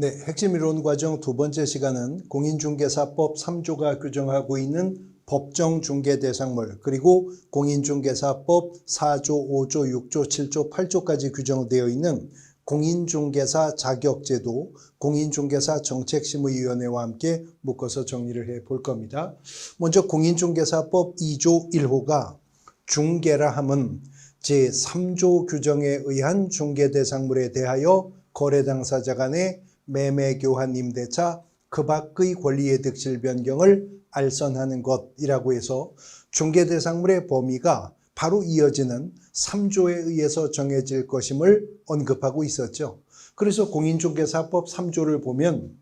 네, 핵심 이론 과정 두 번째 시간은 공인중개사법 3조가 규정하고 있는 법정 중개 대상물, 그리고 공인중개사법 4조, 5조, 6조, 7조, 8조까지 규정되어 있는 공인중개사 자격제도, 공인중개사 정책심의위원회와 함께 묶어서 정리를 해 볼 겁니다. 먼저 공인중개사법 2조 1호가 중개라 함은 제3조 규정에 의한 중개 대상물에 대하여 거래 당사자 간의 매매 교환 임대차 그 밖의 권리의 득실 변경을 알선하는 것이라고 해서 중개 대상물의 범위가 바로 이어지는 3조에 의해서 정해질 것임을 언급하고 있었죠. 그래서 공인중개사법 3조를 보면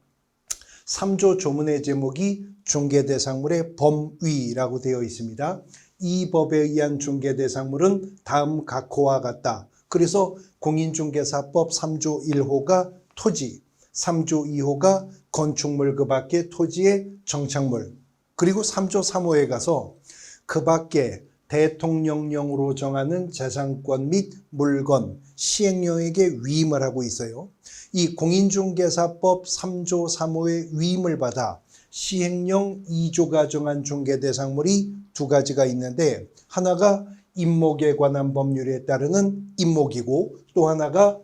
3조 조문의 제목이 중개 대상물의 범위라고 되어 있습니다. 이 법에 의한 중개 대상물은 다음 각호와 같다. 그래서 공인중개사법 3조 1호가 토지, 3조 2호가 건축물 그 밖의 토지의 정착물, 그리고 3조 3호에 가서 그 밖에 대통령령으로 정하는 재산권 및 물건, 시행령에게 위임을 하고 있어요. 이 공인중개사법 3조 3호의 위임을 받아 시행령 2조가 정한 중개대상물이 두 가지가 있는데, 하나가 임목에 관한 법률에 따르는 임목이고, 또 하나가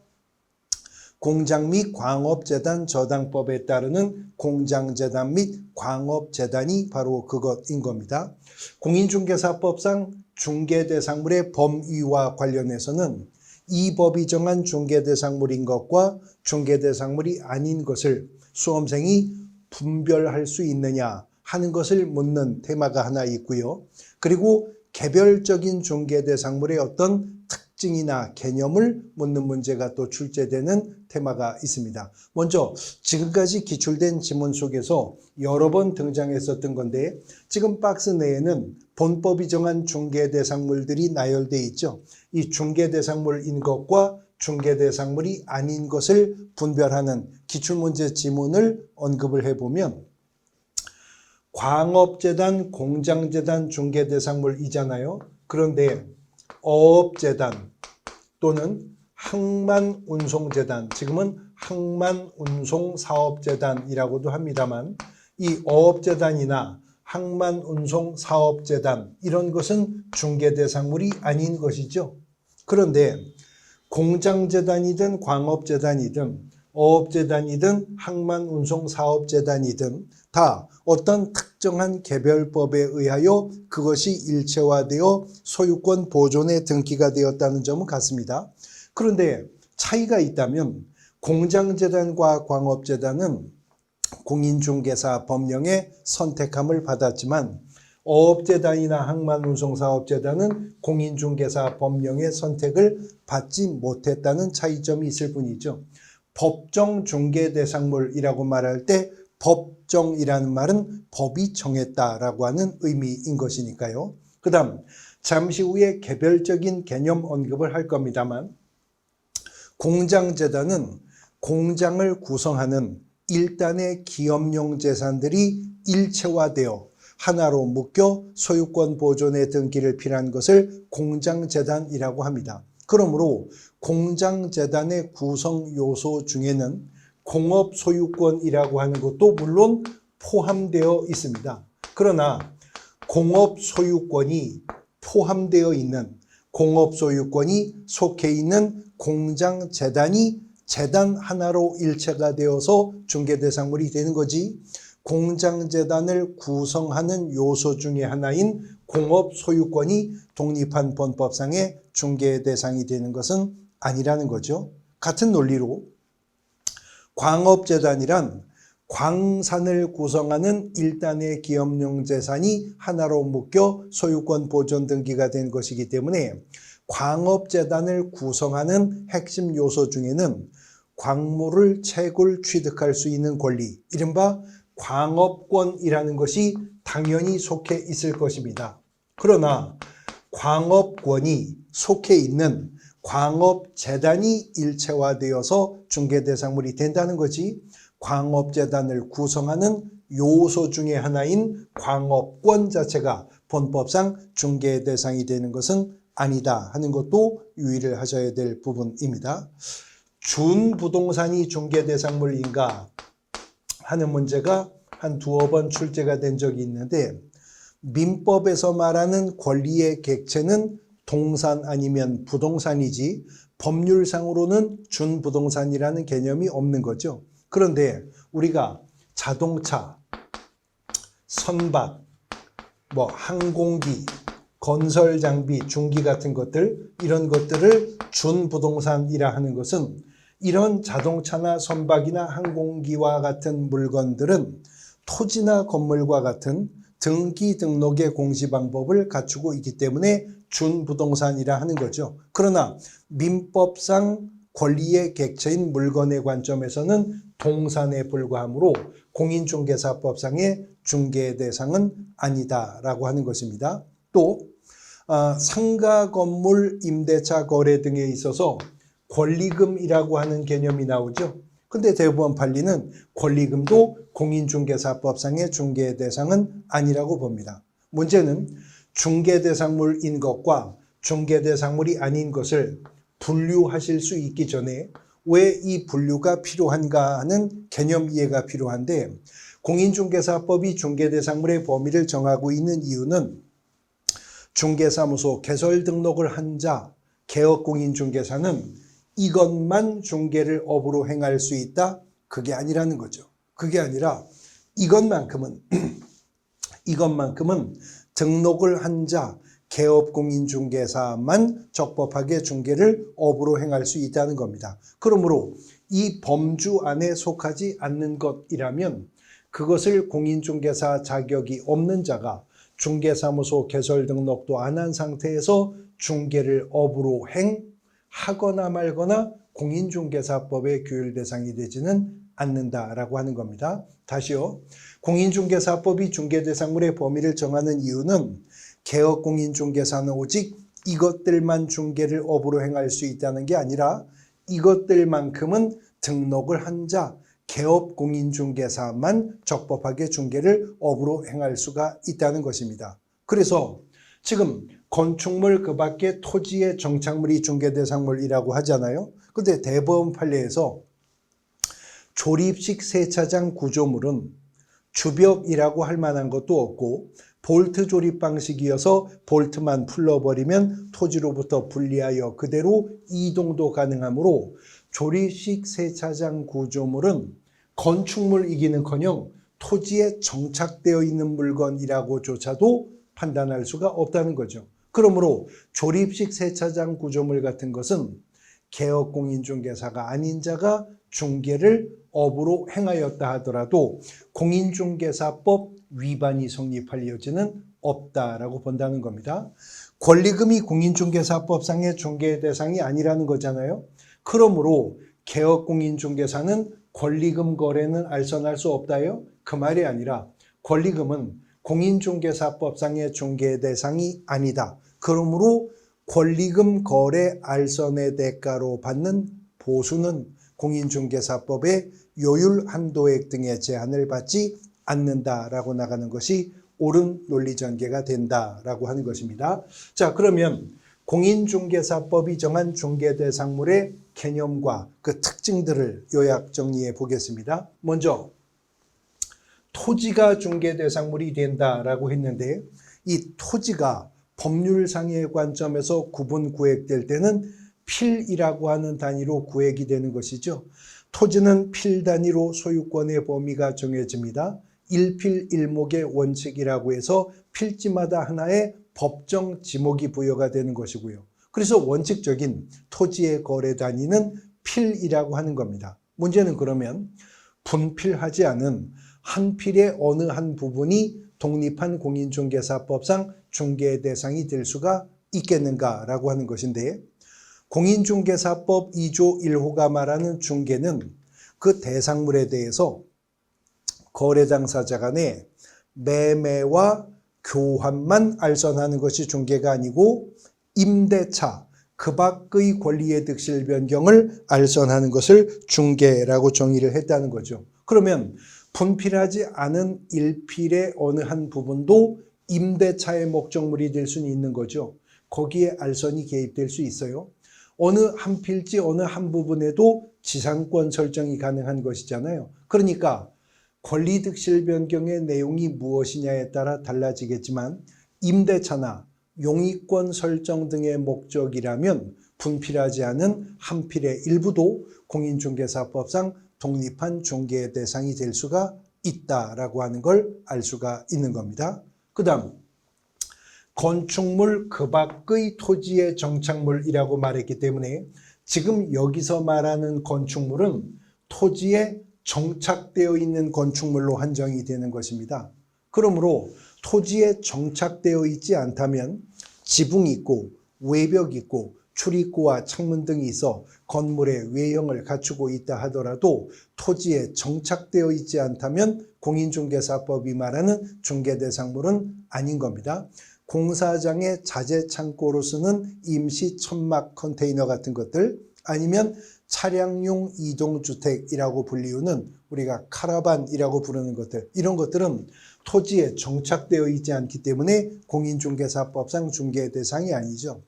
공장 및 광업재단 저당법에 따르는 공장재단 및 광업재단이 바로 그것인 겁니다. 공인중개사법상 중개대상물의 범위와 관련해서는 이 법이 정한 중개대상물인 것과 중개대상물이 아닌 것을 수험생이 분별할 수 있느냐 하는 것을 묻는 테마가 하나 있고요. 그리고 개별적인 중개대상물의 어떤 특징이나 개념을 묻는 문제가 또 출제되는 테마가 있습니다. 먼저 지금까지 기출된 지문 속에서 여러 번 등장했었던 건데, 지금 박스 내에는 본법이 정한 중개대상물들이 나열되어 있죠. 이 중개대상물인 것과 중개대상물이 아닌 것을 분별하는 기출문제 지문을 언급을 해보면, 광업재단, 공장재단 중개대상물이잖아요. 그런데 어업재단 또는 항만운송재단, 지금은 항만운송사업재단이라고도 합니다만, 이 어업재단이나 항만운송사업재단 이런 것은 중개대상물이 아닌 것이죠. 그런데 공장재단이든 광업재단이든 어업재단이든 항만운송사업재단이든 다 어떤 특정한 개별법에 의하여 그것이 일체화되어 소유권 보존에 등기가 되었다는 점은 같습니다. 그런데 차이가 있다면 공장재단과 광업재단은 공인중개사 법령의 선택함을 받았지만, 어업재단이나 항만운송사업재단은 공인중개사 법령의 선택을 받지 못했다는 차이점이 있을 뿐이죠. 법정 중개대상물이라고 말할 때 법정이라는 말은 법이 정했다라고 하는 의미인 것이니까요. 그 다음 잠시 후에 개별적인 개념 언급을 할 겁니다만, 공장재단은 공장을 구성하는 일단의 기업용 재산들이 일체화되어 하나로 묶여 소유권 보존에 등기를 필요한 것을 공장재단이라고 합니다. 그러므로 공장재단의 구성 요소 중에는 공업 소유권이라고 하는 것도 물론 포함되어 있습니다. 그러나 공업 소유권이 포함되어 있는, 공업 소유권이 속해 있는 공장재단이 재단 하나로 일체가 되어서 중개대상물이 되는 거지, 공장재단을 구성하는 요소 중에 하나인 공업 소유권이 독립한 본법상의 중개 대상이 되는 것은 아니라는 거죠. 같은 논리로 광업재단이란 광산을 구성하는 일단의 기업용 재산이 하나로 묶여 소유권 보존 등기가 된 것이기 때문에, 광업재단을 구성하는 핵심 요소 중에는 광물을 채굴 취득할 수 있는 권리, 이른바 광업권이라는 것이 당연히 속해 있을 것입니다. 그러나 광업권이 속해 있는 광업재단이 일체화되어서 중개대상물이 된다는 거지, 광업재단을 구성하는 요소 중에 하나인 광업권 자체가 본법상 중개대상이 되는 것은 아니다 하는 것도 유의를 하셔야 될 부분입니다. 준부동산이 중개대상물인가 하는 문제가 한 두어 번 출제가 된 적이 있는데, 민법에서 말하는 권리의 객체는 동산 아니면 부동산이지 법률상으로는 준부동산이라는 개념이 없는 거죠. 그런데 우리가 자동차, 선박, 항공기, 건설 장비, 중기 같은 것들, 이런 것들을 준부동산이라 하는 것은 이런 자동차나 선박이나 항공기와 같은 물건들은 토지나 건물과 같은 등기 등록의 공시 방법을 갖추고 있기 때문에 준부동산이라 하는 거죠. 그러나 민법상 권리의 객체인 물건의 관점에서는 동산에 불과하므로 공인중개사법상의 중개 대상은 아니다라고 하는 것입니다. 또 상가 건물 임대차 거래 등에 있어서 권리금이라고 하는 개념이 나오죠. 근데 대법원 판례는 권리금도 공인중개사법상의 중개 대상은 아니라고 봅니다. 문제는 중개 대상물인 것과 중개 대상물이 아닌 것을 분류하실 수 있기 전에 왜 이 분류가 필요한가 하는 개념 이해가 필요한데, 공인중개사법이 중개 대상물의 범위를 정하고 있는 이유는 중개사무소 개설 등록을 한 자, 개업공인중개사는 이것만 중개를 업으로 행할 수 있다? 그게 아니라는 거죠. 그게 아니라 이것만큼은 등록을 한 자, 개업공인중개사만 적법하게 중개를 업으로 행할 수 있다는 겁니다. 그러므로 이 범주 안에 속하지 않는 것이라면 그것을 공인중개사 자격이 없는 자가 중개사무소 개설 등록도 안 한 상태에서 중개를 업으로 행하거나 말거나 공인중개사법의 규율 대상이 되지는 않는다라고 하는 겁니다. 다시요. 공인중개사법이 중개대상물의 범위를 정하는 이유는 개업공인중개사는 오직 이것들만 중개를 업으로 행할 수 있다는 게 아니라 이것들만큼은 등록을 한 자, 개업공인중개사만 적법하게 중개를 업으로 행할 수가 있다는 것입니다. 그래서 지금 건축물 그 밖에 토지의 정착물이 중개대상물이라고 하잖아요. 근데 대법원 판례에서 조립식 세차장 구조물은 주벽이라고 할 만한 것도 없고 볼트 조립 방식이어서 볼트만 풀러버리면 토지로부터 분리하여 그대로 이동도 가능하므로 조립식 세차장 구조물은 건축물이기는커녕 토지에 정착되어 있는 물건이라고조차도 판단할 수가 없다는 거죠. 그러므로 조립식 세차장 구조물 같은 것은 개업공인중개사가 아닌 자가 중개를 업으로 행하였다 하더라도 공인중개사법 위반이 성립할 여지는 없다라고 본다는 겁니다. 권리금이 공인중개사법상의 중개 대상이 아니라는 거잖아요. 그러므로 개업공인중개사는 권리금 거래는 알선할 수 없다요? 그 말이 아니라 권리금은 공인중개사법상의 중개 대상이 아니다. 그러므로 권리금 거래 알선의 대가로 받는 보수는 공인중개사법의 요율 한도액 등의 제한을 받지 않는다라고 나가는 것이 옳은 논리 전개가 된다라고 하는 것입니다. 자, 그러면 공인중개사법이 정한 중개대상물의 개념과 그 특징들을 요약 정리해 보겠습니다. 먼저 토지가 중개대상물이 된다라고 했는데, 이 토지가 법률상의 관점에서 구분 구획될 때는 필이라고 하는 단위로 구획이 되는 것이죠. 토지는 필 단위로 소유권의 범위가 정해집니다. 일필 일목의 원칙이라고 해서 필지마다 하나의 법정 지목이 부여가 되는 것이고요. 그래서 원칙적인 토지의 거래 단위는 필이라고 하는 겁니다. 문제는 그러면 분필하지 않은 한 필의 어느 한 부분이 독립한 공인중개사법상 중개 대상이 될 수가 있겠는가라고 하는 것인데, 공인중개사법 2조 1호가 말하는 중개는 그 대상물에 대해서 거래 당사자 간의 매매와 교환만 알선하는 것이 중개가 아니고 임대차, 그 밖의 권리의 득실 변경을 알선하는 것을 중개라고 정의를 했다는 거죠. 그러면 분필하지 않은 일필의 어느 한 부분도 임대차의 목적물이 될 수는 있는 거죠. 거기에 알선이 개입될 수 있어요. 어느 한 필지 어느 한 부분에도 지상권 설정이 가능한 것이잖아요. 그러니까 권리득실 변경의 내용이 무엇이냐에 따라 달라지겠지만 임대차나 용의권 설정 등의 목적이라면 분필하지 않은 한 필의 일부도 공인중개사법상 독립한 중개 대상이 될 수가 있다라고 하는 걸 알 수가 있는 겁니다. 그 다음 건축물 그 밖의 토지의 정착물이라고 말했기 때문에 지금 여기서 말하는 건축물은 토지에 정착되어 있는 건축물로 한정이 되는 것입니다. 그러므로 토지에 정착되어 있지 않다면 지붕이 있고 외벽이 있고 출입구와 창문 등이 있어 건물의 외형을 갖추고 있다 하더라도 토지에 정착되어 있지 않다면 공인중개사법이 말하는 중개대상물은 아닌 겁니다. 공사장의 자재창고로 쓰는 임시 천막 컨테이너 같은 것들 아니면 차량용 이동주택이라고 불리우는 우리가 카라반이라고 부르는 것들 이런 것들은 토지에 정착되어 있지 않기 때문에 공인중개사법상 중개 대상이 아니죠.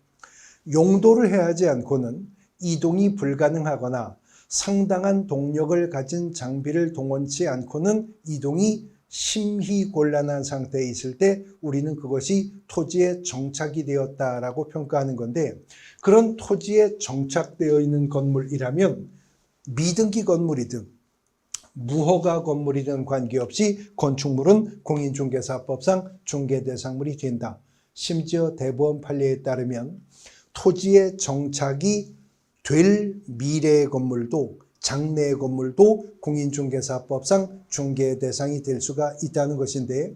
용도를 해하지 않고는 이동이 불가능하거나 상당한 동력을 가진 장비를 동원치 않고는 이동이 심히 곤란한 상태에 있을 때 우리는 그것이 토지에 정착이 되었다라고 평가하는 건데 그런 토지에 정착되어 있는 건물이라면 미등기 건물이든 무허가 건물이든 관계없이 건축물은 공인중개사법상 중개대상물이 된다. 심지어 대법원 판례에 따르면 토지에 정착이 될 미래의 건물도 장래의 건물도 공인중개사법상 중개 대상이 될 수가 있다는 것인데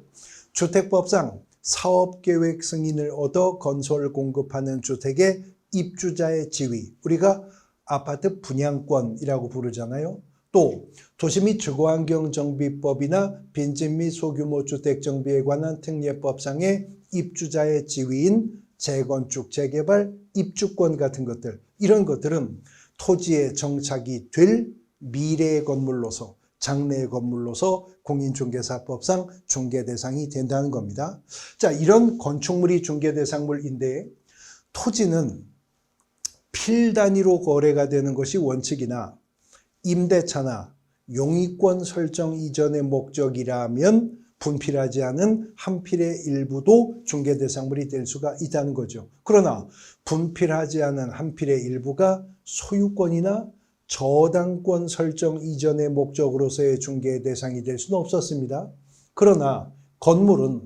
주택법상 사업계획 승인을 얻어 건설 공급하는 주택의 입주자의 지위 우리가 아파트 분양권이라고 부르잖아요. 또 도시 및 주거환경정비법이나 빈집 및 소규모 주택 정비에 관한 특례법상의 입주자의 지위인 재건축, 재개발, 입주권 같은 것들 이런 것들은 토지에 정착이 될 미래의 건물로서 장래의 건물로서 공인중개사법상 중개대상이 된다는 겁니다. 자, 이런 건축물이 중개대상물인데 토지는 필 단위로 거래가 되는 것이 원칙이나 임대차나 용의권 설정 이전의 목적이라면 분필하지 않은 한 필의 일부도 중개대상물이 될 수가 있다는 거죠. 그러나 분필하지 않은 한 필의 일부가 소유권이나 저당권 설정 이전의 목적으로서의 중개 대상이 될 수는 없었습니다. 그러나 건물은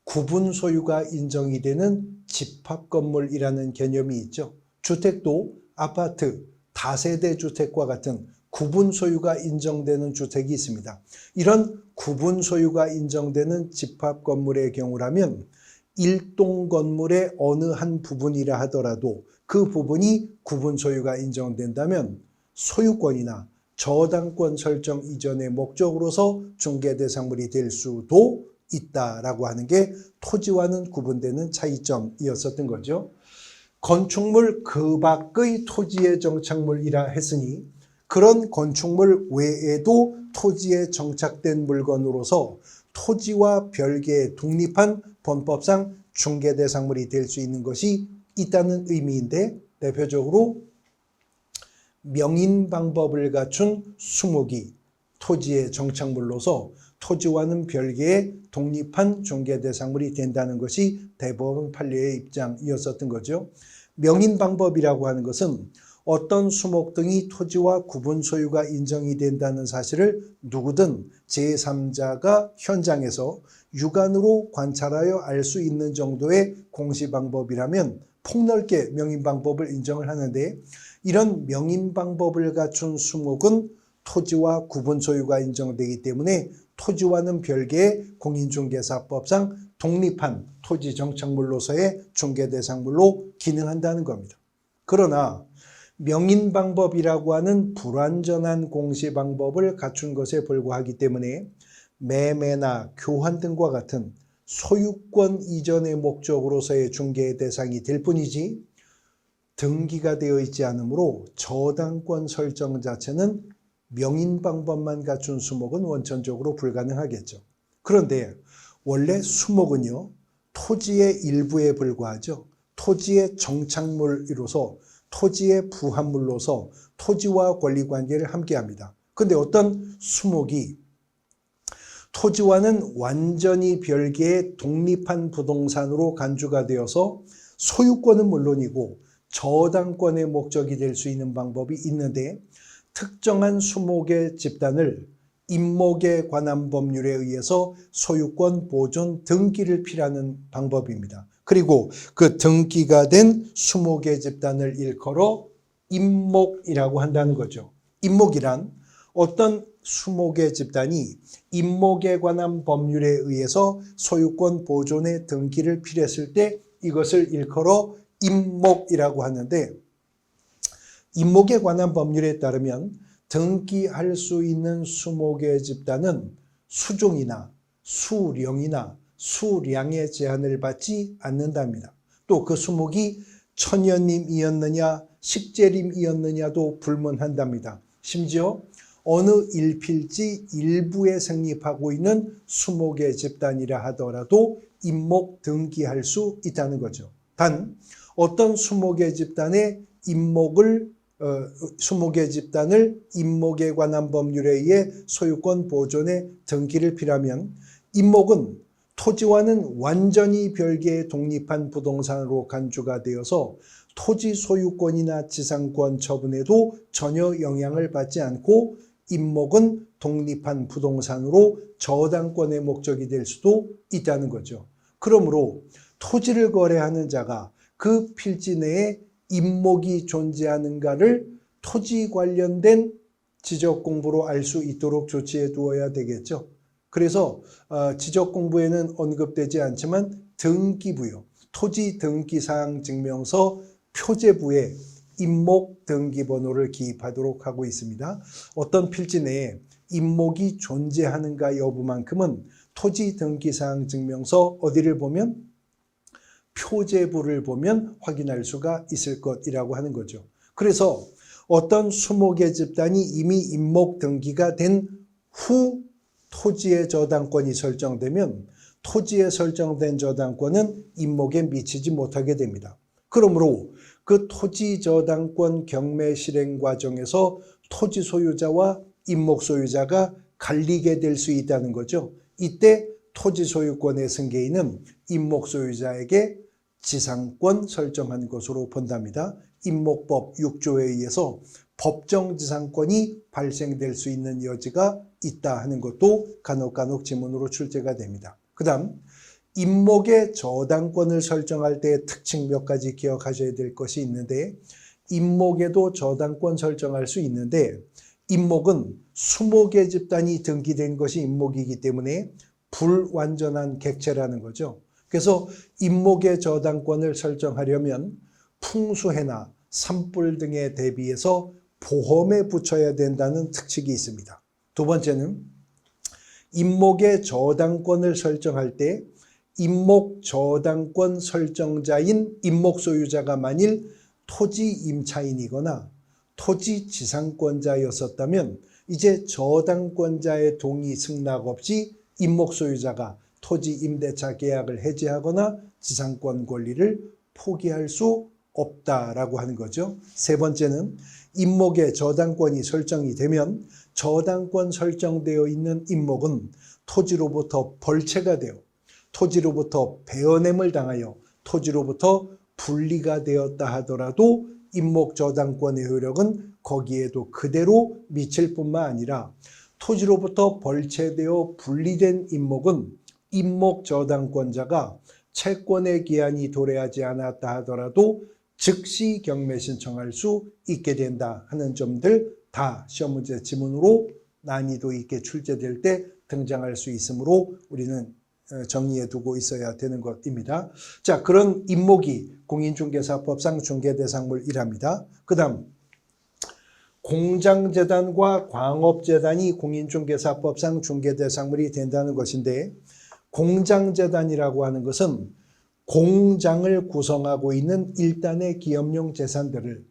구분 소유가 인정이 되는 집합건물이라는 개념이 있죠. 주택도 아파트, 다세대 주택과 같은 구분 소유가 인정되는 주택이 있습니다. 이런 구분 소유가 인정되는 집합 건물의 경우라면 일동 건물의 어느 한 부분이라 하더라도 그 부분이 구분 소유가 인정된다면 소유권이나 저당권 설정 이전의 목적으로서 중개대상물이 될 수도 있다라고 하는 게 토지와는 구분되는 차이점이었었던 거죠. 건축물 그 밖의 토지의 정착물이라 했으니 그런 건축물 외에도 토지에 정착된 물건으로서 토지와 별개의 독립한 범법상 중개대상물이 될 수 있는 것이 있다는 의미인데 대표적으로 명인 방법을 갖춘 수목이 토지의 정착물로서 토지와는 별개의 독립한 중개대상물이 된다는 것이 대법원 판례의 입장이었었던 거죠. 명인 방법이라고 하는 것은 어떤 수목 등이 토지와 구분 소유가 인정이 된다는 사실을 누구든 제3자가 현장에서 육안으로 관찰하여 알 수 있는 정도의 공시 방법이라면 폭넓게 명인 방법을 인정을 하는데 이런 명인 방법을 갖춘 수목은 토지와 구분 소유가 인정되기 때문에 토지와는 별개의 공인중개사법상 독립한 토지 정착물로서의 중개대상물로 기능한다는 겁니다. 그러나 명인 방법이라고 하는 불완전한 공시 방법을 갖춘 것에 불과하기 때문에 매매나 교환 등과 같은 소유권 이전의 목적으로서의 중개 대상이 될 뿐이지 등기가 되어 있지 않으므로 저당권 설정 자체는 명인 방법만 갖춘 수목은 원천적으로 불가능하겠죠. 그런데 원래 수목은요 토지의 일부에 불과하죠. 토지의 정착물이로서 토지의 부합물로서 토지와 권리관계를 함께합니다. 그런데 어떤 수목이 토지와는 완전히 별개의 독립한 부동산으로 간주가 되어서 소유권은 물론이고 저당권의 목적이 될 수 있는 방법이 있는데, 특정한 수목의 집단을 임목에 관한 법률에 의해서 소유권 보존 등기를 필요하는 방법입니다. 그리고 그 등기가 된 수목의 집단을 일컬어 임목이라고 한다는 거죠. 임목이란 어떤 수목의 집단이 임목에 관한 법률에 의해서 소유권 보존의 등기를 필요했을 때 이것을 일컬어 임목이라고 하는데, 임목에 관한 법률에 따르면 등기할 수 있는 수목의 집단은 수종이나 수령이나 수량의 제한을 받지 않는답니다. 또 그 수목이 천연임이었느냐 식재림이었느냐도 불문한답니다. 심지어 어느 일필지 일부에 성립하고 있는 수목의 집단이라 하더라도 임목 등기할 수 있다는 거죠. 단 어떤 수목의 집단의 수목의 집단을 임목에 관한 법률에 의해 소유권 보존에 등기를 필요하면 임목은 토지와는 완전히 별개의 독립한 부동산으로 간주가 되어서 토지 소유권이나 지상권 처분에도 전혀 영향을 받지 않고, 임목은 독립한 부동산으로 저당권의 목적이 될 수도 있다는 거죠. 그러므로 토지를 거래하는 자가 그 필지 내에 임목이 존재하는가를 토지 관련된 지적 공부로 알 수 있도록 조치해 두어야 되겠죠. 그래서 지적 공부에는 언급되지 않지만 등기부요, 토지 등기사항 증명서 표제부에 임목 등기번호를 기입하도록 하고 있습니다. 어떤 필지 내에 임목이 존재하는가 여부만큼은 토지 등기사항 증명서 어디를 보면 표제부를 보면 확인할 수가 있을 것이라고 하는 거죠. 그래서 어떤 수목의 집단이 이미 임목 등기가 된 후 토지의 저당권이 설정되면 토지에 설정된 저당권은 임목에 미치지 못하게 됩니다. 그러므로 그 토지 저당권 경매 실행 과정에서 토지 소유자와 임목 소유자가 갈리게 될 수 있다는 거죠. 이때 토지 소유권의 승계인은 임목 소유자에게 지상권 설정한 것으로 본답니다. 임목법 6조에 의해서 법정 지상권이 발생될 수 있는 여지가 있다 하는 것도 간혹 지문으로 출제가 됩니다. 그 다음 임목의 저당권을 설정할 때의 특징 몇 가지 기억하셔야 될 것이 있는데, 임목에도 저당권 설정할 수 있는데 임목은 수목의 집단이 등기된 것이 임목이기 때문에 불완전한 객체라는 거죠. 그래서 임목의 저당권을 설정하려면 풍수해나 산불 등에 대비해서 보험에 붙여야 된다는 특칙이 있습니다. 두 번째는 임목의 저당권을 설정할 때 임목 저당권 설정자인 임목 소유자가 만일 토지 임차인이거나 토지 지상권자였었다면 이제 저당권자의 동의 승낙 없이 임목 소유자가 토지 임대차 계약을 해지하거나 지상권 권리를 포기할 수 없다라고 하는 거죠. 세 번째는 임목의 저당권이 설정이 되면 저당권 설정되어 있는 임목은 토지로부터 벌채가 되어 토지로부터 배어냄을 당하여 토지로부터 분리가 되었다 하더라도 임목 저당권의 효력은 거기에도 그대로 미칠 뿐만 아니라 토지로부터 벌채되어 분리된 임목은 임목 저당권자가 채권의 기한이 도래하지 않았다 하더라도 즉시 경매 신청할 수 있게 된다 하는 점들 다 시험 문제 지문으로 난이도 있게 출제될 때 등장할 수 있으므로 우리는 정리해 두고 있어야 되는 것입니다. 자, 그런 임목이 공인중개사법상 중개대상물이랍니다. 그 다음 공장재단과 광업재단이 공인중개사법상 중개대상물이 된다는 것인데, 공장재단이라고 하는 것은 공장을 구성하고 있는 일단의 기업용 재산들을,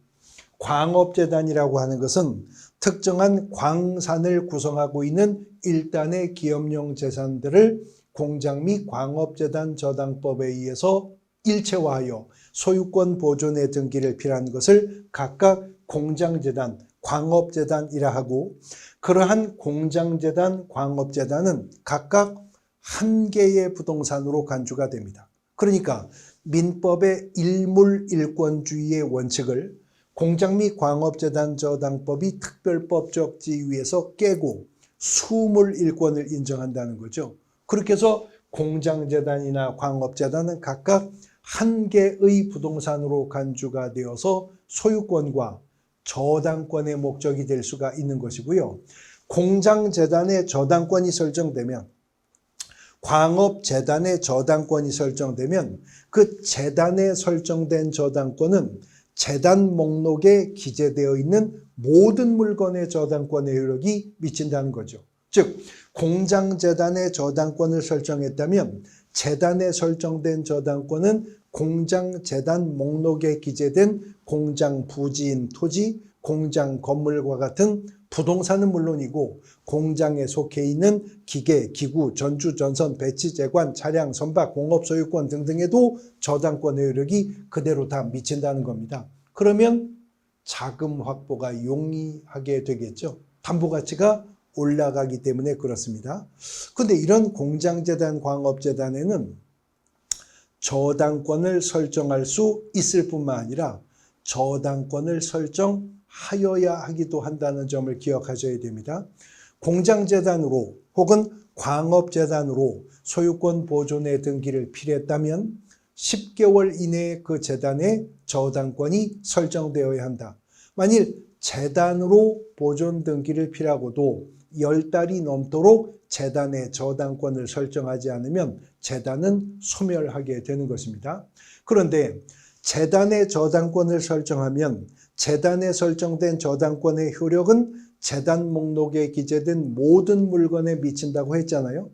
광업재단이라고 하는 것은 특정한 광산을 구성하고 있는 일단의 기업용 재산들을 공장 및 광업재단 저당법에 의해서 일체화하여 소유권 보존의 등기를 필요한 것을 각각 공장재단, 광업재단이라 하고, 그러한 공장재단, 광업재단은 각각 한 개의 부동산으로 간주가 됩니다. 그러니까 민법의 일물일권주의의 원칙을 공장 및 광업재단 저당법이 특별법적 지위에서 깨고 수물일권을 인정한다는 거죠. 그렇게 해서 공장재단이나 광업재단은 각각 한 개의 부동산으로 간주가 되어서 소유권과 저당권의 목적이 될 수가 있는 것이고요. 공장재단의 저당권이 설정되면, 광업재단의 저당권이 설정되면 그 재단에 설정된 저당권은 재단 목록에 기재되어 있는 모든 물건의 저당권의 효력이 미친다는 거죠. 즉 공장재단의 저당권을 설정했다면 재단에 설정된 저당권은 공장재단 목록에 기재된 공장 부지인 토지, 공장 건물과 같은 부동산은 물론이고 공장에 속해 있는 기계, 기구, 전주, 전선, 배치, 제관, 차량, 선박, 공업 소유권 등등에도 저당권의 효력이 그대로 다 미친다는 겁니다. 그러면 자금 확보가 용이하게 되겠죠. 담보가치가 올라가기 때문에 그렇습니다. 그런데 이런 공장재단, 광업재단에는 저당권을 설정할 수 있을 뿐만 아니라 저당권을 설정하여야 하기도 한다는 점을 기억하셔야 됩니다. 공장재단으로 혹은 광업재단으로 소유권 보존의 등기를 필요했다면 10개월 이내에 그 재단의 저당권이 설정되어야 한다. 만일 재단으로 보존 등기를 필요하고도 10달이 넘도록 재단의 저당권을 설정하지 않으면 재단은 소멸하게 되는 것입니다. 그런데 재단의 저당권을 설정하면 재단에 설정된 저당권의 효력은 재단 목록에 기재된 모든 물건에 미친다고 했잖아요.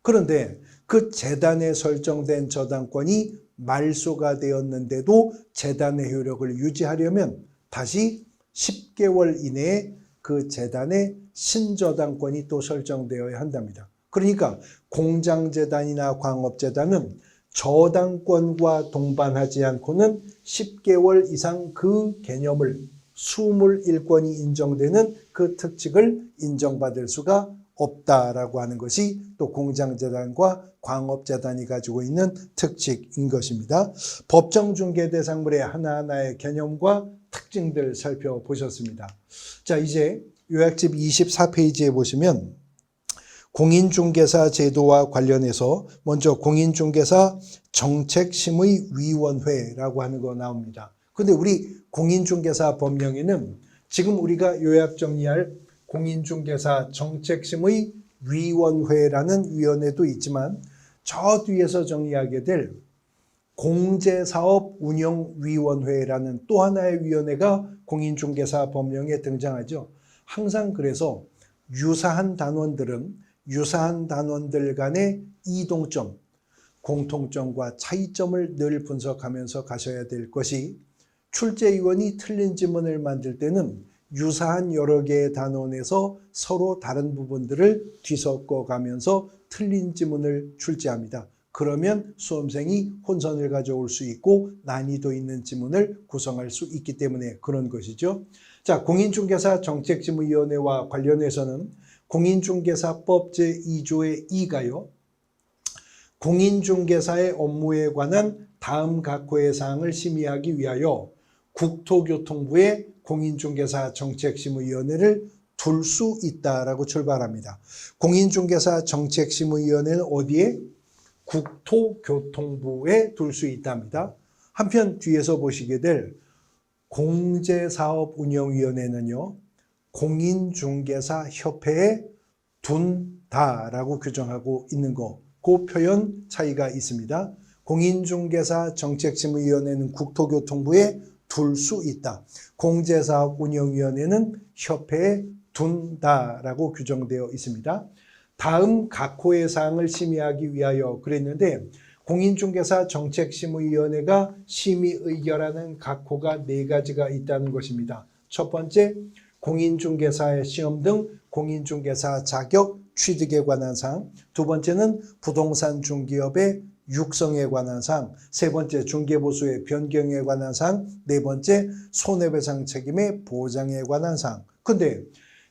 그런데 그 재단에 설정된 저당권이 말소가 되었는데도 재단의 효력을 유지하려면 다시 10개월 이내에 그 재단의 신저당권이 또 설정되어야 한답니다. 그러니까 공장재단이나 광업재단은 저당권과 동반하지 않고는 10개월 이상 그 개념을 수물일권이 인정되는 그 특칙을 인정받을 수가 없다라고 하는 것이 또 공장재단과 광업재단이 가지고 있는 특칙인 것입니다. 법정중개대상물의 하나하나의 개념과 특징들 살펴보셨습니다. 자, 이제 요약집 24페이지에 보시면 공인중개사 제도와 관련해서 먼저 공인중개사 정책심의위원회라고 하는 거 나옵니다. 근데 우리 공인중개사 법령에는 지금 우리가 요약 정리할 공인중개사 정책심의위원회라는 위원회도 있지만 저 뒤에서 정리하게 될 공제사업운영위원회라는 또 하나의 위원회가 공인중개사 법령에 등장하죠. 항상 그래서 유사한 단원들은 유사한 단원들 간의 이동점, 공통점과 차이점을 늘 분석하면서 가셔야 될 것이, 출제위원이 틀린 지문을 만들 때는 유사한 여러 개의 단원에서 서로 다른 부분들을 뒤섞어 가면서 틀린 지문을 출제합니다. 그러면 수험생이 혼선을 가져올 수 있고 난이도 있는 지문을 구성할 수 있기 때문에 그런 것이죠. 자, 공인중개사 정책심의위원회와 관련해서는 공인중개사법 제2조의 2가요. 공인중개사의 업무에 관한 다음 각호의 사항을 심의하기 위하여 국토교통부에 공인중개사 정책심의위원회를 둘 수 있다라고 출발합니다. 공인중개사 정책심의위원회는 어디에? 국토교통부에 둘 수 있답니다. 한편 뒤에서 보시게 될 공제사업운영위원회는요, 공인중개사협회에 둔다라고 규정하고 있는 거, 그 표현 차이가 있습니다. 공인중개사 정책심의위원회는 국토교통부에 둘 수 있다. 공제사업운영위원회는 협회에 둔다라고 규정되어 있습니다. 다음 각호의 사항을 심의하기 위하여 그랬는데 공인중개사 정책심의위원회가 심의 의결하는 각호가 4가지가 있다는 것입니다. 첫 번째, 공인중개사의 시험 등 공인중개사 자격 취득에 관한 사항. 두 번째는 부동산 중개업의 육성에 관한 사항, 세 번째 중개보수의 변경에 관한 사항, 네 번째 손해배상 책임의 보장에 관한 사항. 근데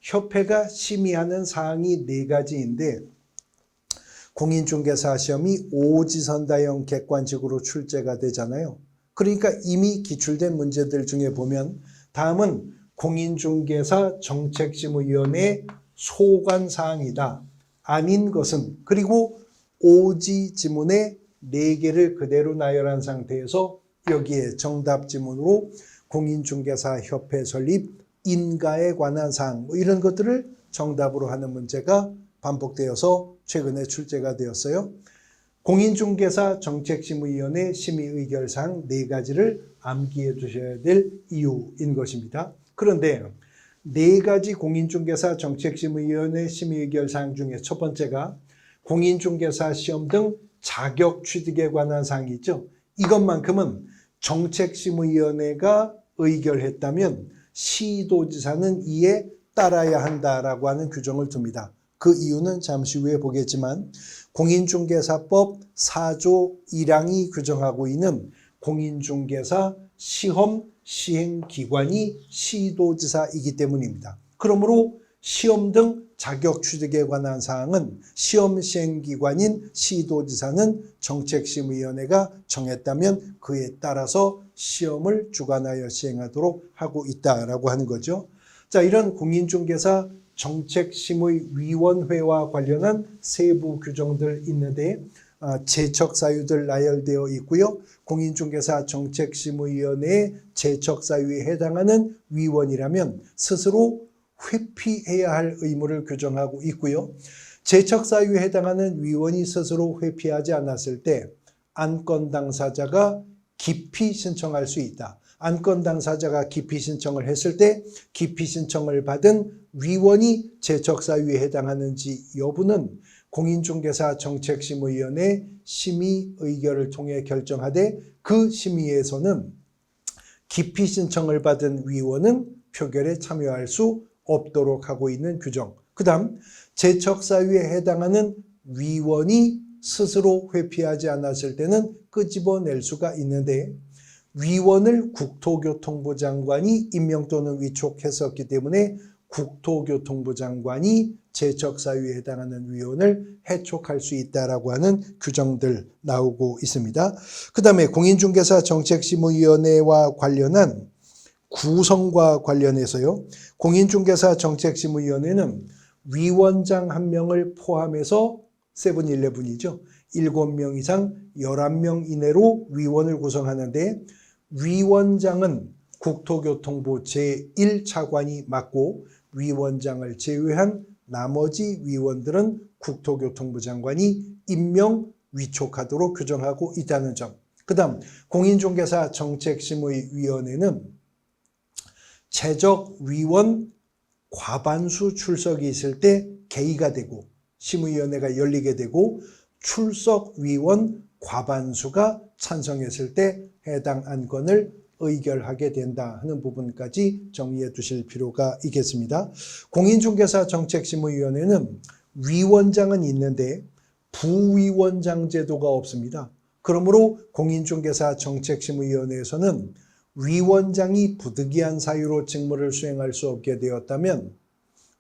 협회가 심의하는 사항이 네 가지인데 공인중개사 시험이 오지선다형 객관식으로 출제가 되잖아요. 그러니까 이미 기출된 문제들 중에 보면 다음은 공인중개사 정책심의위원회의 소관사항이다. 아닌 것은 그리고 오지 지문의 4개를 그대로 나열한 상태에서 여기에 정답 지문으로 공인중개사 협회 설립 인가에 관한 사항 이런 것들을 정답으로 하는 문제가 반복되어서 최근에 출제가 되었어요. 공인중개사 정책심의위원회 심의의결사항 4가지를 암기해 두셔야 될 이유인 것입니다. 그런데 4가지 공인중개사 정책심의위원회 심의의결사항 중에 첫 번째가 공인중개사 시험 등 자격 취득에 관한 사항이 있죠. 이것만큼은 정책심의위원회가 의결했다면 시도지사는 이에 따라야 한다라고 하는 규정을 둡니다. 그 이유는 잠시 후에 보겠지만 공인중개사법 4조 1항이 규정하고 있는 공인중개사 시험 시행기관이 시도지사이기 때문입니다. 그러므로 시험 등 자격 취득에 관한 사항은 시험 시행기관인 시도지사는 정책심의위원회가 정했다면 그에 따라서 시험을 주관하여 시행하도록 하고 있다라고 하는 거죠. 자, 이런 공인중개사 정책심의위원회와 관련한 세부 규정들 있는데 제척사유들 나열되어 있고요. 공인중개사 정책심의위원회의 제척사유에 해당하는 위원이라면 스스로 회피해야 할 의무를 규정하고 있고요. 제척사유에 해당하는 위원이 스스로 회피하지 않았을 때 안건 당사자가 기피 신청할 수 있다. 안건 당사자가 기피 신청을 했을 때 기피 신청을 받은 위원이 제척사유에 해당하는지 여부는 공인중개사 정책심의위원회 심의 의결을 통해 결정하되 그 심의에서는 기피 신청을 받은 위원은 표결에 참여할 수 없도록 하고 있는 규정. 그 다음 제척사유에 해당하는 위원이 스스로 회피하지 않았을 때는 끄집어낼 수가 있는데 위원을 국토교통부 장관이 임명 또는 위촉했었기 때문에 국토교통부 장관이 제척사유에 해당하는 위원을 해촉할 수 있다라고 하는 규정들 나오고 있습니다. 그 다음에 공인중개사 정책심의위원회와 관련한 구성과 관련해서요. 공인중개사 정책심의위원회는 위원장 1명을 포함해서 세븐일레븐이죠. 7명 이상 11명 이내로 위원을 구성하는데 위원장은 국토교통부 제1차관이 맡고 위원장을 제외한 나머지 위원들은 국토교통부 장관이 임명, 위촉하도록 규정하고 있다는 점. 그 다음 공인중개사 정책심의위원회는 재적위원 과반수 출석이 있을 때 개의가 되고 심의위원회가 열리게 되고 출석위원 과반수가 찬성했을 때 해당 안건을 의결하게 된다 하는 부분까지 정리해 두실 필요가 있겠습니다. 공인중개사 정책심의위원회는 위원장은 있는데 부위원장 제도가 없습니다. 그러므로 공인중개사 정책심의위원회에서는 위원장이 부득이한 사유로 직무를 수행할 수 없게 되었다면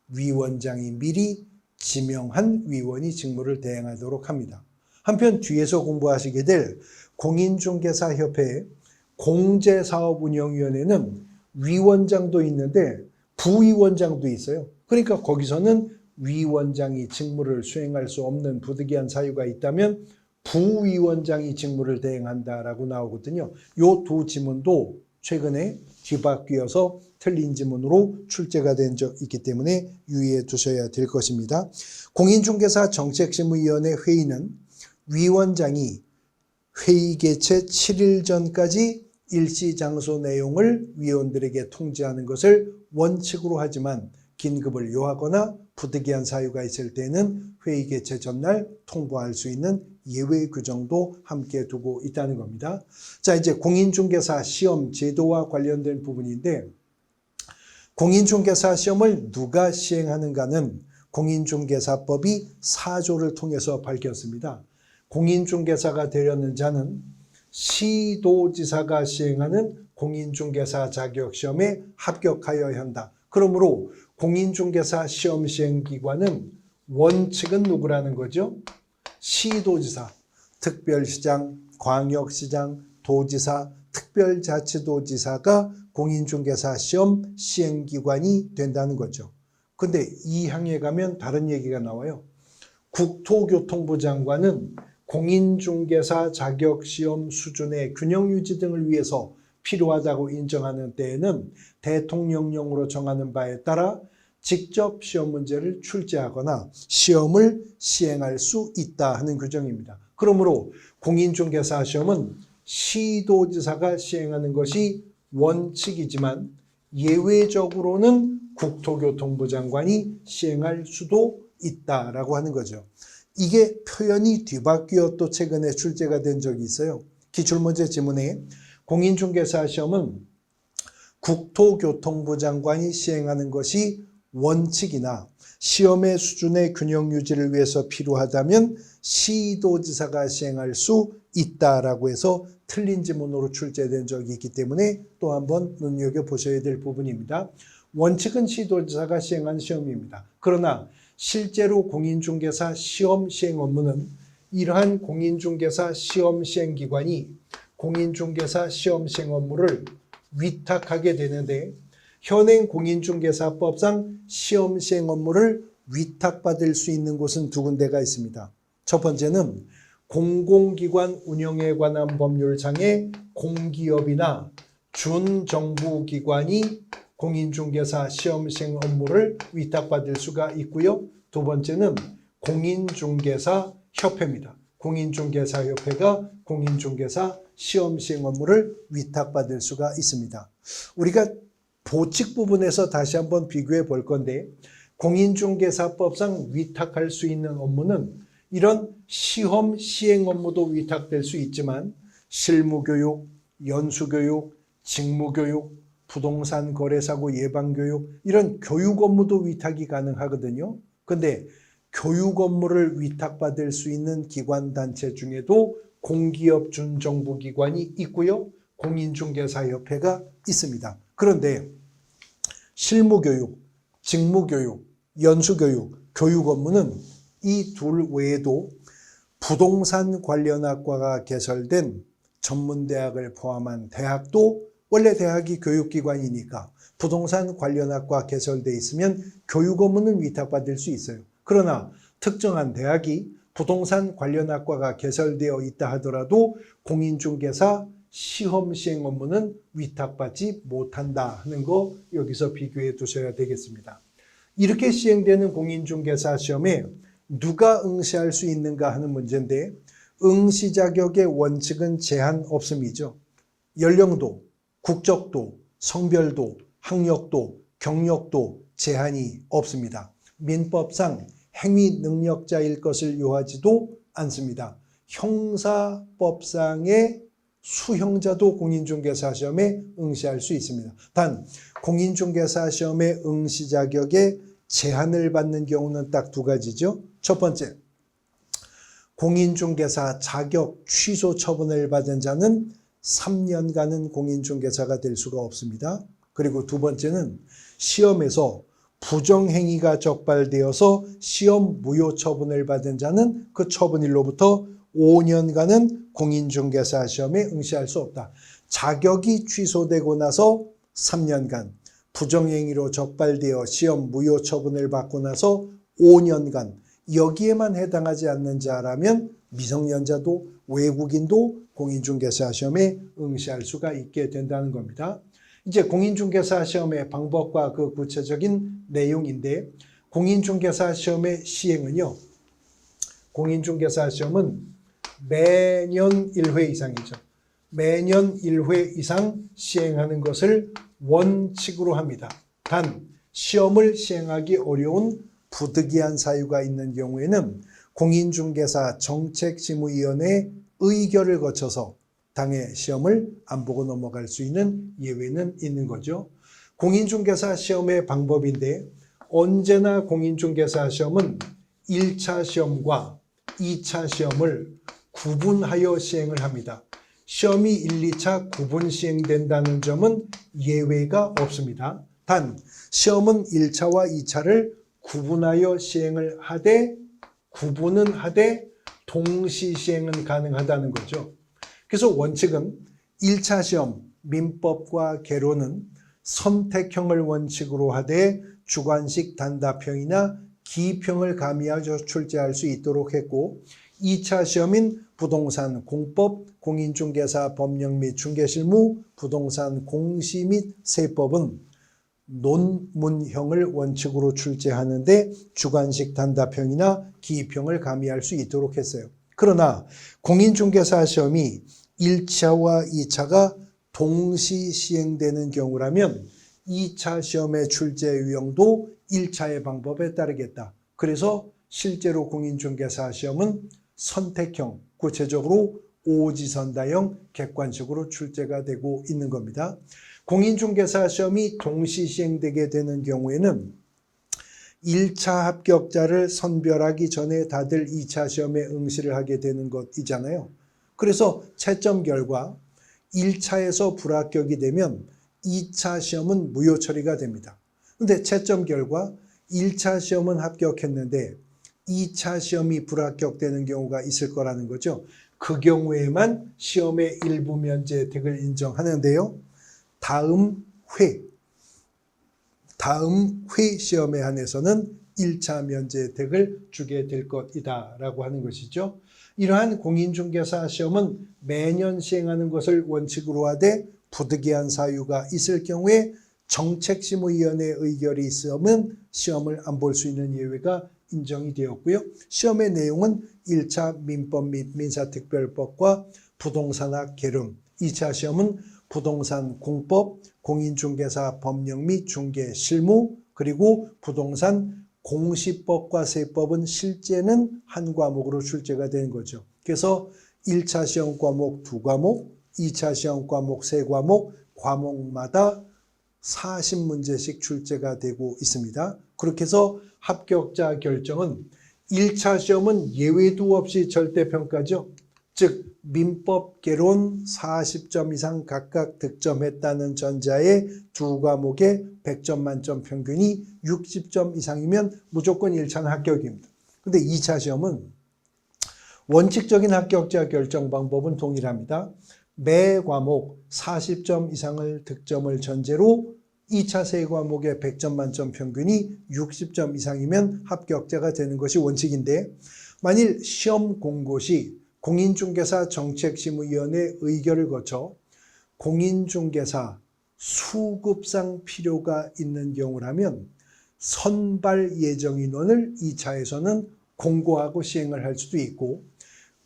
위원장이 미리 지명한 위원이 직무를 대행하도록 합니다. 한편 뒤에서 공부하시게 될 공인중개사협회 공제사업운영위원회는 위원장도 있는데 부위원장도 있어요. 그러니까 거기서는 위원장이 직무를 수행할 수 없는 부득이한 사유가 있다면 부위원장이 직무를 대행한다라고 나오거든요. 이 두 지문도 최근에 뒤바뀌어서 틀린 지문으로 출제가 된 적 있기 때문에 유의해 두셔야 될 것입니다. 공인중개사 정책심의위원회 회의는 위원장이 회의 개최 7일 전까지 일시 장소 내용을 위원들에게 통지하는 것을 원칙으로 하지만 긴급을 요하거나 부득이한 사유가 있을 때는 회의 개최 전날 통보할 수 있는 예외 규정도 함께 두고 있다는 겁니다. 자, 이제 공인중개사 시험 제도와 관련된 부분인데 공인중개사 시험을 누가 시행하는가는 공인중개사법이 4조를 통해서 밝혔습니다. 공인중개사가 되려는 자는 시도지사가 시행하는 공인중개사 자격시험에 합격하여야 한다. 그러므로 공인중개사 시험 시행기관은 원칙은 누구라는 거죠? 시도지사, 특별시장, 광역시장, 도지사, 특별자치도지사가 공인중개사 시험 시행기관이 된다는 거죠. 근데 이 항에 가면 다른 얘기가 나와요. 국토교통부 장관은 공인중개사 자격시험 수준의 균형유지 등을 위해서 필요하다고 인정하는 때에는 대통령령으로 정하는 바에 따라 직접 시험 문제를 출제하거나 시험을 시행할 수 있다 하는 규정입니다. 그러므로 공인중개사 시험은 시도지사가 시행하는 것이 원칙이지만 예외적으로는 국토교통부 장관이 시행할 수도 있다라고 하는 거죠. 이게 표현이 뒤바뀌어 또 최근에 출제가 된 적이 있어요. 기출문제 지문에 공인중개사 시험은 국토교통부 장관이 시행하는 것이 원칙이나 시험의 수준의 균형 유지를 위해서 필요하다면 시도지사가 시행할 수 있다라고 해서 틀린 지문으로 출제된 적이 있기 때문에 또 한번 눈여겨보셔야 될 부분입니다. 원칙은 시도지사가 시행한 시험입니다. 그러나 실제로 공인중개사 시험 시행 업무는 이러한 공인중개사 시험 시행기관이 공인중개사 시험 시행 업무를 위탁하게 되는데 현행 공인중개사법상 시험 시행 업무를 위탁받을 수 있는 곳은 두 군데가 있습니다. 첫 번째는 공공기관 운영에 관한 법률상의 공기업이나 준정부기관이 공인중개사 시험 시행 업무를 위탁받을 수가 있고요. 두 번째는 공인중개사협회입니다. 공인중개사협회가 공인중개사 시험 시행 업무를 위탁받을 수가 있습니다. 우리가 보칙 부분에서 다시 한번 비교해 볼 건데 공인중개사법상 위탁할 수 있는 업무는 이런 시험 시행 업무도 위탁될 수 있지만 실무교육, 연수교육, 직무교육, 부동산 거래사고 예방교육 이런 교육 업무도 위탁이 가능하거든요. 근데 교육 업무를 위탁받을 수 있는 기관단체 중에도 공기업 준정부기관이 있고요. 공인중개사협회가 있습니다. 그런데 실무교육, 직무교육, 연수교육, 교육 업무는 이 둘 외에도 부동산 관련 학과가 개설된 전문대학을 포함한 대학도 원래 대학이 교육기관이니까 부동산 관련 학과 개설돼 있으면 교육 업무는 위탁받을 수 있어요. 그러나 특정한 대학이 부동산 관련 학과가 개설되어 있다 하더라도 공인중개사 시험 시행 업무는 위탁받지 못한다 하는 거 여기서 비교해 두셔야 되겠습니다. 이렇게 시행되는 공인중개사 시험에 누가 응시할 수 있는가 하는 문제인데 응시 자격의 원칙은 제한 없음이죠. 연령도, 국적도, 성별도, 학력도, 경력도 제한이 없습니다. 민법상 행위 능력자일 것을 요하지도 않습니다. 형사법상의 수형자도 공인중개사 시험에 응시할 수 있습니다. 단 공인중개사 시험의 응시 자격에 제한을 받는 경우는 딱 두 가지죠. 첫 번째, 공인중개사 자격 취소 처분을 받은 자는 3년간은 공인중개사가 될 수가 없습니다. 그리고 두 번째는 시험에서 부정행위가 적발되어서 시험 무효 처분을 받은 자는 그 처분일로부터 5년간은 공인중개사 시험에 응시할 수 없다. 자격이 취소되고 나서 3년간, 부정행위로 적발되어 시험 무효 처분을 받고 나서 5년간 여기에만 해당하지 않는 자라면 미성년자도 외국인도 공인중개사 시험에 응시할 수가 있게 된다는 겁니다. 이제 공인중개사 시험의 방법과 그 구체적인 내용인데 공인중개사 시험의 시행은요. 공인중개사 시험은 매년 1회 이상이죠. 매년 1회 이상 시행하는 것을 원칙으로 합니다. 단 시험을 시행하기 어려운 부득이한 사유가 있는 경우에는 공인중개사 정책심의위원회 의결을 거쳐서 당해 시험을 안 보고 넘어갈 수 있는 예외는 있는 거죠. 공인중개사 시험의 방법인데 언제나 공인중개사 시험은 1차 시험과 2차 시험을 구분하여 시행을 합니다. 시험이 1, 2차 구분 시행된다는 점은 예외가 없습니다. 단 시험은 1차와 2차를 구분하여 시행을 하되 구분은 하되 동시 시행은 가능하다는 거죠. 그래서 원칙은 1차 시험 민법과 개론은 선택형을 원칙으로 하되 주관식 단답형이나 기평을 가미하여 출제할 수 있도록 했고 2차 시험인 부동산 공법, 공인중개사 법령 및 중개실무, 부동산 공시 및 세법은 논문형을 원칙으로 출제하는데 주관식 단답형이나 기평을 가미할 수 있도록 했어요. 그러나 공인중개사 시험이 1차와 2차가 동시 시행되는 경우라면 2차 시험의 출제 유형도 1차의 방법에 따르겠다. 그래서 실제로 공인중개사 시험은 선택형, 구체적으로 오지선다형 객관식으로 출제가 되고 있는 겁니다. 공인중개사 시험이 동시 시행되게 되는 경우에는 1차 합격자를 선별하기 전에 다들 2차 시험에 응시를 하게 되는 것이잖아요. 그래서 채점 결과 1차에서 불합격이 되면 2차 시험은 무효 처리가 됩니다. 그런데 채점 결과 1차 시험은 합격했는데 2차 시험이 불합격되는 경우가 있을 거라는 거죠. 그 경우에만 시험의 일부 면제 혜택을 인정하는데요. 다음 회 시험에 한해서는 1차 면제 혜택을 주게 될 것이다 라고 하는 것이죠. 이러한 공인중개사 시험은 매년 시행하는 것을 원칙으로 하되 부득이한 사유가 있을 경우에 정책심의위원회 의결이 있으면 시험을 안 볼 수 있는 예외가 인정이 되었고요. 시험의 내용은 1차 민법 및 민사특별법과 부동산학 개론, 2차 시험은 부동산 공법, 공인중개사 법령 및 중개 실무, 그리고 부동산 공시법과 세법은 실제는 한 과목으로 출제가 되는 거죠. 그래서 1차 시험 과목 2과목, 2차 시험 과목 3과목, 과목마다 40문제씩 출제가 되고 있습니다. 그렇게 해서 합격자 결정은 1차 시험은 예외도 없이 절대평가죠. 즉 민법, 개론 40점 이상 각각 득점했다는 전자의 두 과목에 100점 만점 평균이 60점 이상이면 무조건 1차는 합격입니다. 근데 2차 시험은 원칙적인 합격자 결정 방법은 동일합니다. 매 과목 40점 이상을 득점을 전제로 2차 세 과목의 100점 만점 평균이 60점 이상이면 합격자가 되는 것이 원칙인데 만일 시험 공고 시 공인중개사 정책심의위원회 의결을 거쳐 공인중개사 수급상 필요가 있는 경우라면 선발 예정 인원을 2차에서는 공고하고 시행을 할 수도 있고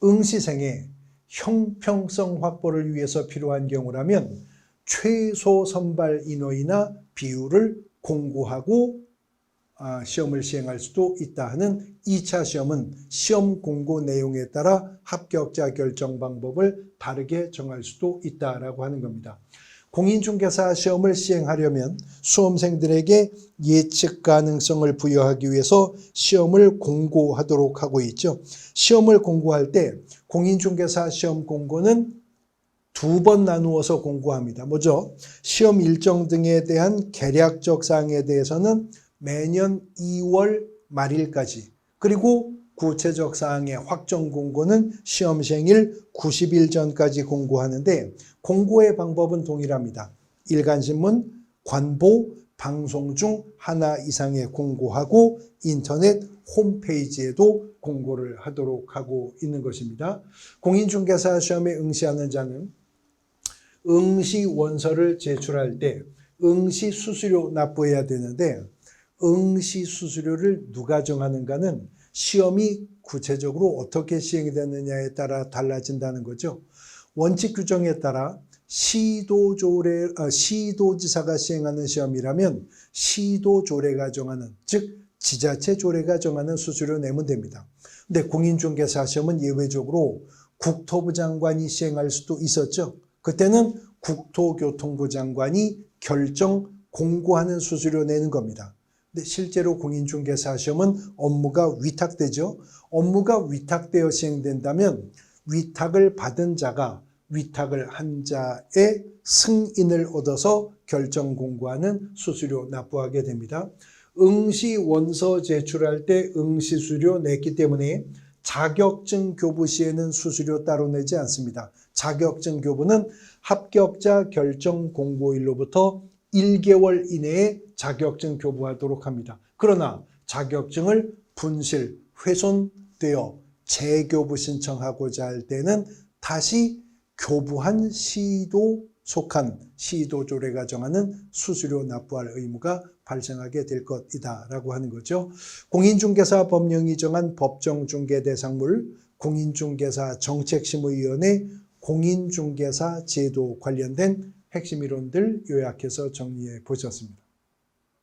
응시생의 형평성 확보를 위해서 필요한 경우라면 최소 선발 인원이나 비율을 공고하고 시험을 시행할 수도 있다 하는 2차 시험은 시험 공고 내용에 따라 합격자 결정 방법을 다르게 정할 수도 있다라고 하는 겁니다. 공인중개사 시험을 시행하려면 수험생들에게 예측 가능성을 부여하기 위해서 시험을 공고하도록 하고 있죠. 시험을 공고할 때 공인중개사 시험 공고는 2번 나누어서 공고합니다. 뭐죠? 시험 일정 등에 대한 개략적 사항에 대해서는 매년 2월 말일까지, 그리고 구체적 사항의 확정 공고는 시험 시행일 90일 전까지 공고하는데 공고의 방법은 동일합니다. 일간신문, 관보, 방송 중 하나 이상의 공고하고 인터넷 홈페이지에도 공고를 하도록 하고 있는 것입니다. 공인중개사 시험에 응시하는 자는 응시 원서를 제출할 때 응시 수수료 납부해야 되는데 응시 수수료를 누가 정하는가는 시험이 구체적으로 어떻게 시행이 되느냐에 따라 달라진다는 거죠. 원칙 규정에 따라 시도지사가 시행하는 시험이라면 시도조례가 정하는, 즉 지자체 조례가 정하는 수수료 내면 됩니다. 근데 공인중개사 시험은 예외적으로 국토부 장관이 시행할 수도 있었죠. 그때는 국토교통부 장관이 결정 공고하는 수수료 내는 겁니다. 근데 실제로 공인중개사 시험은 업무가 위탁되죠. 업무가 위탁되어 시행된다면 위탁을 받은 자가 위탁을 한 자의 승인을 얻어서 결정 공고하는 수수료 납부하게 됩니다. 응시 원서 제출할 때 응시수료 냈기 때문에 자격증 교부 시에는 수수료 따로 내지 않습니다. 자격증 교부는 합격자 결정 공고일로부터 1개월 이내에 자격증 교부하도록 합니다. 그러나 자격증을 분실, 훼손되어 재교부 신청하고자 할 때는 다시 교부한 시도 속한 시도조례가 정하는 수수료 납부할 의무가 발생하게 될 것이다 라고 하는 거죠. 공인중개사 법령이 정한 법정중개 대상물, 공인중개사 정책심의위원회, 공인중개사 제도 관련된 핵심 이론들 요약해서 정리해 보셨습니다.